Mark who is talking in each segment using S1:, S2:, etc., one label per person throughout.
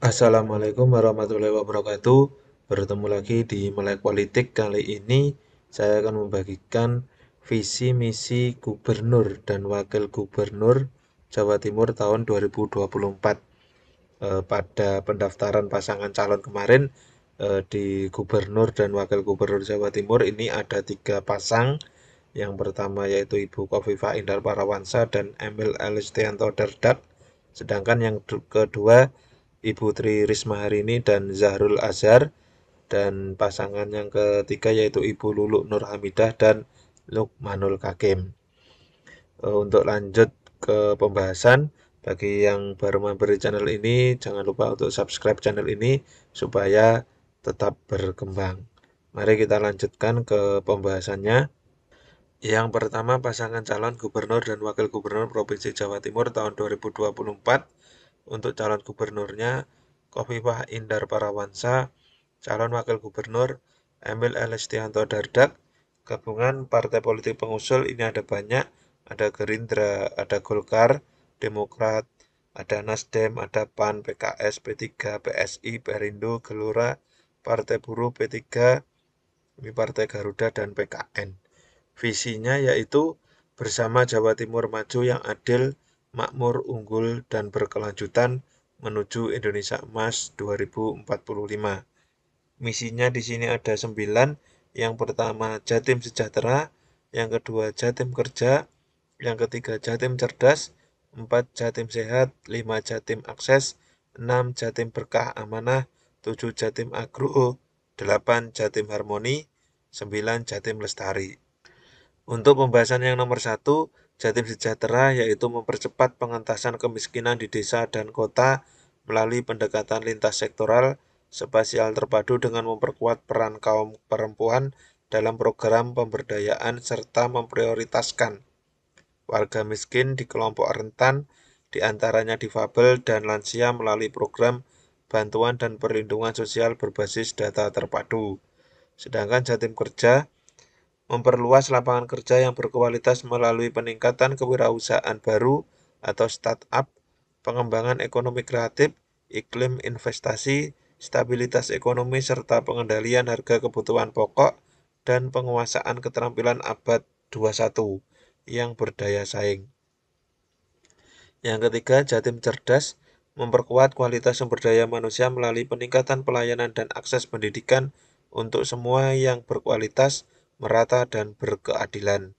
S1: Assalamualaikum warahmatullahi wabarakatuh. Bertemu lagi di Melek Politik. Kali ini saya akan membagikan visi misi gubernur dan wakil gubernur Jawa Timur tahun 2024. Pada pendaftaran pasangan calon kemarin di gubernur dan wakil gubernur Jawa Timur ini ada 3 pasang. Yang pertama yaitu Ibu Khofifah Indar Parawansa dan Emil Elistianto Dardak. Sedangkan yang kedua Ibu Tri Risma Harini dan Zahrul Azhar, dan pasangan yang ketiga yaitu Ibu Luluk Nur Hamidah dan Lukmanul Hakim. Untuk lanjut ke pembahasan, bagi yang baru mampir di channel ini, jangan lupa untuk subscribe channel ini supaya tetap berkembang. Mari kita lanjutkan ke pembahasannya. Yang pertama, pasangan calon gubernur dan wakil gubernur Provinsi Jawa Timur tahun 2024. Untuk calon gubernurnya, Khofifah Indar Parawansa, calon wakil gubernur Emil Elistianto Dardak. Gabungan partai politik pengusul ini ada banyak, ada Gerindra, ada Golkar, Demokrat, ada Nasdem, ada PAN, PKS, P3, PSI, Perindo, Gelora, Partai Buruh, P3, Partai Garuda, dan PKN. Visinya yaitu bersama Jawa Timur maju yang adil, makmur, unggul, dan berkelanjutan menuju Indonesia Emas 2045. Misinya di sini ada 9. Yang pertama Jatim Sejahtera, yang kedua Jatim Kerja, yang ketiga Jatim Cerdas, 4 Jatim Sehat, 5 Jatim Akses, 6 Jatim Berkah Amanah, 7 Jatim Agro, 8 Jatim Harmoni, 9 Jatim Lestari. Untuk pembahasan yang nomor 1, Jatim Sejahtera yaitu mempercepat pengentasan kemiskinan di desa dan kota melalui pendekatan lintas sektoral spasial terpadu dengan memperkuat peran kaum perempuan dalam program pemberdayaan serta memprioritaskan warga miskin di kelompok rentan, diantaranya difabel dan lansia melalui program bantuan dan perlindungan sosial berbasis data terpadu. Sedangkan Jatim Kerja memperluas lapangan kerja yang berkualitas melalui peningkatan kewirausahaan baru atau startup, pengembangan ekonomi kreatif, iklim investasi, stabilitas ekonomi, serta pengendalian harga kebutuhan pokok dan penguasaan keterampilan abad 21 yang berdaya saing. Yang ketiga, Jatim Cerdas memperkuat kualitas sumber daya manusia melalui peningkatan pelayanan dan akses pendidikan untuk semua yang berkualitas, merata, dan berkeadilan.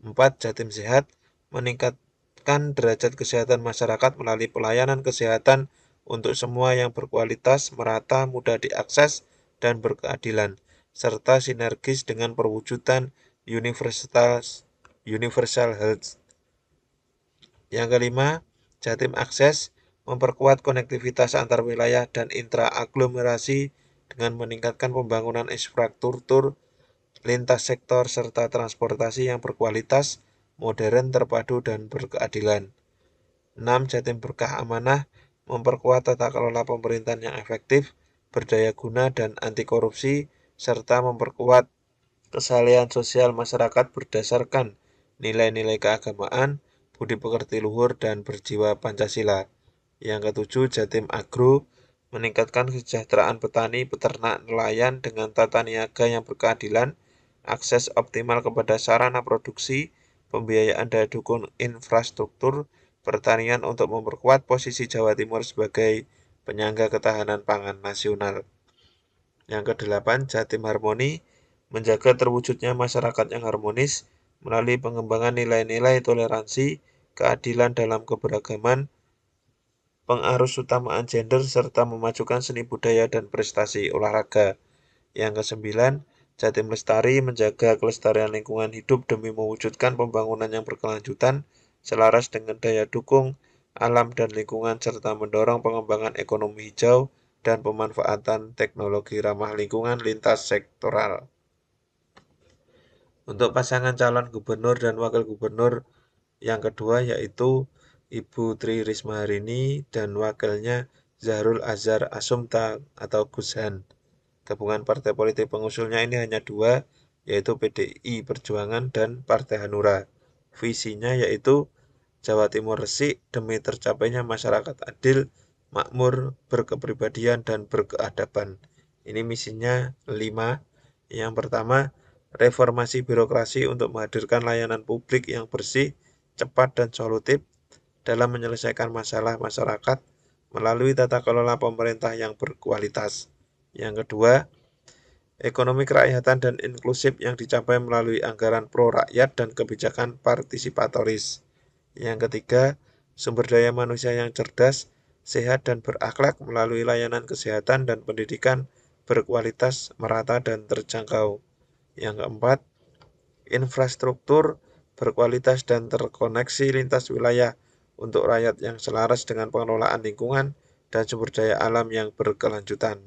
S1: 4. Jatim Sehat meningkatkan derajat kesehatan masyarakat melalui pelayanan kesehatan untuk semua yang berkualitas, merata, mudah diakses, dan berkeadilan, serta sinergis dengan perwujudan universal health. Yang kelima, Jatim Akses memperkuat konektivitas antar wilayah dan intra-aglomerasi dengan meningkatkan pembangunan infrastruktur lintas sektor serta transportasi yang berkualitas, modern, terpadu, dan berkeadilan. 6. Jatim Berkah Amanah memperkuat tata kelola pemerintahan yang efektif, berdaya guna, dan anti korupsi, serta memperkuat kesalahan sosial masyarakat berdasarkan nilai-nilai keagamaan, budi pekerti luhur, dan berjiwa Pancasila. Yang ketujuh, Jatim Agro meningkatkan kesejahteraan petani, peternak, nelayan dengan tata niaga yang berkeadilan, akses optimal kepada sarana produksi, pembiayaan daya dukung infrastruktur pertanian untuk memperkuat posisi Jawa Timur sebagai penyangga ketahanan pangan nasional. Yang kedelapan, Jatim Harmoni menjaga terwujudnya masyarakat yang harmonis melalui pengembangan nilai-nilai toleransi, keadilan dalam keberagaman, pengarus utamaan gender, serta memajukan seni budaya dan prestasi olahraga. Yang kesembilan, Jatim Lestari menjaga kelestarian lingkungan hidup demi mewujudkan pembangunan yang berkelanjutan, selaras dengan daya dukung alam dan lingkungan, serta mendorong pengembangan ekonomi hijau dan pemanfaatan teknologi ramah lingkungan lintas sektoral. Untuk pasangan calon gubernur dan wakil gubernur yang kedua yaitu Ibu Tri Risma Harini dan wakilnya Zahrul Azhar Asumta atau Gushan. Gabungan partai politik pengusulnya ini hanya 2, yaitu PDI Perjuangan dan Partai Hanura. Visinya yaitu Jawa Timur resik demi tercapainya masyarakat adil, makmur, berkepribadian, dan berkeadaban. Ini misinya 5. Yang pertama, reformasi birokrasi untuk menghadirkan layanan publik yang bersih, cepat, dan solutif dalam menyelesaikan masalah masyarakat melalui tata kelola pemerintah yang berkualitas. Yang kedua, ekonomi kerakyatan dan inklusif yang dicapai melalui anggaran pro rakyat dan kebijakan partisipatoris. Yang ketiga, sumber daya manusia yang cerdas, sehat, dan berakhlak melalui layanan kesehatan dan pendidikan berkualitas, merata, dan terjangkau. Yang keempat, infrastruktur berkualitas dan terkoneksi lintas wilayah untuk rakyat yang selaras dengan pengelolaan lingkungan dan sumber daya alam yang berkelanjutan.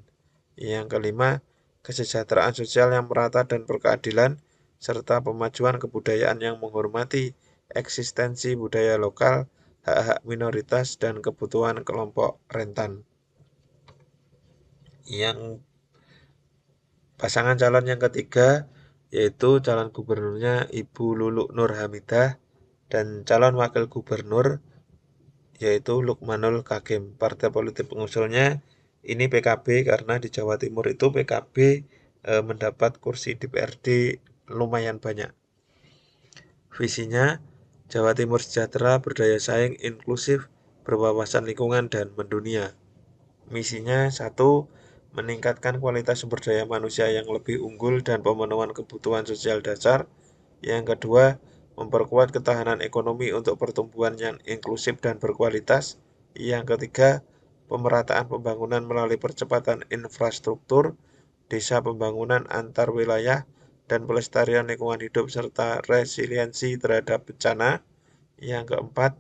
S1: Yang kelima, kesejahteraan sosial yang merata dan berkeadilan, serta pemajuan kebudayaan yang menghormati eksistensi budaya lokal, hak-hak minoritas, dan kebutuhan kelompok rentan. Yang pasangan calon yang ketiga yaitu calon gubernurnya Ibu Luluk Nur Hamidah dan calon wakil gubernur yaitu Lukmanul Hakim. Partai politik pengusulnya ini PKB karena di Jawa Timur itu PKB mendapat kursi DPRD lumayan banyak. Visinya Jawa Timur sejahtera, berdaya saing, inklusif, berwawasan lingkungan, dan mendunia. Misinya 1. Meningkatkan kualitas sumber daya manusia yang lebih unggul dan pemenuhan kebutuhan sosial dasar. Yang kedua, memperkuat ketahanan ekonomi untuk pertumbuhan yang inklusif dan berkualitas. Yang ketiga, pemerataan pembangunan melalui percepatan infrastruktur, desa pembangunan antar wilayah, dan pelestarian lingkungan hidup serta resiliensi terhadap bencana. Yang keempat,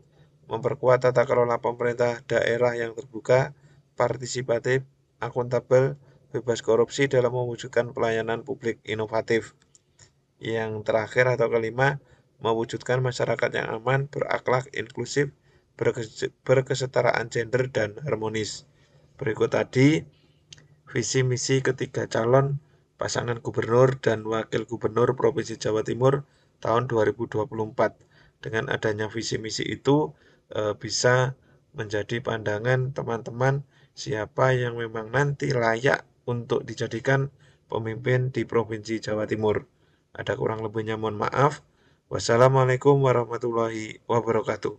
S1: memperkuat tata kelola pemerintah daerah yang terbuka, partisipatif, akuntabel, bebas korupsi dalam mewujudkan pelayanan publik inovatif. Yang terakhir atau kelima, mewujudkan masyarakat yang aman, berakhlak, inklusif, berkesetaraan gender, dan harmonis. Berikut tadi visi misi ketiga calon pasangan gubernur dan wakil gubernur Provinsi Jawa Timur tahun 2024. Dengan adanya visi misi itu bisa menjadi pandangan teman-teman siapa yang memang nanti layak untuk dijadikan pemimpin di Provinsi Jawa Timur. Ada kurang lebihnya mohon maaf. Wassalamualaikum warahmatullahi wabarakatuh.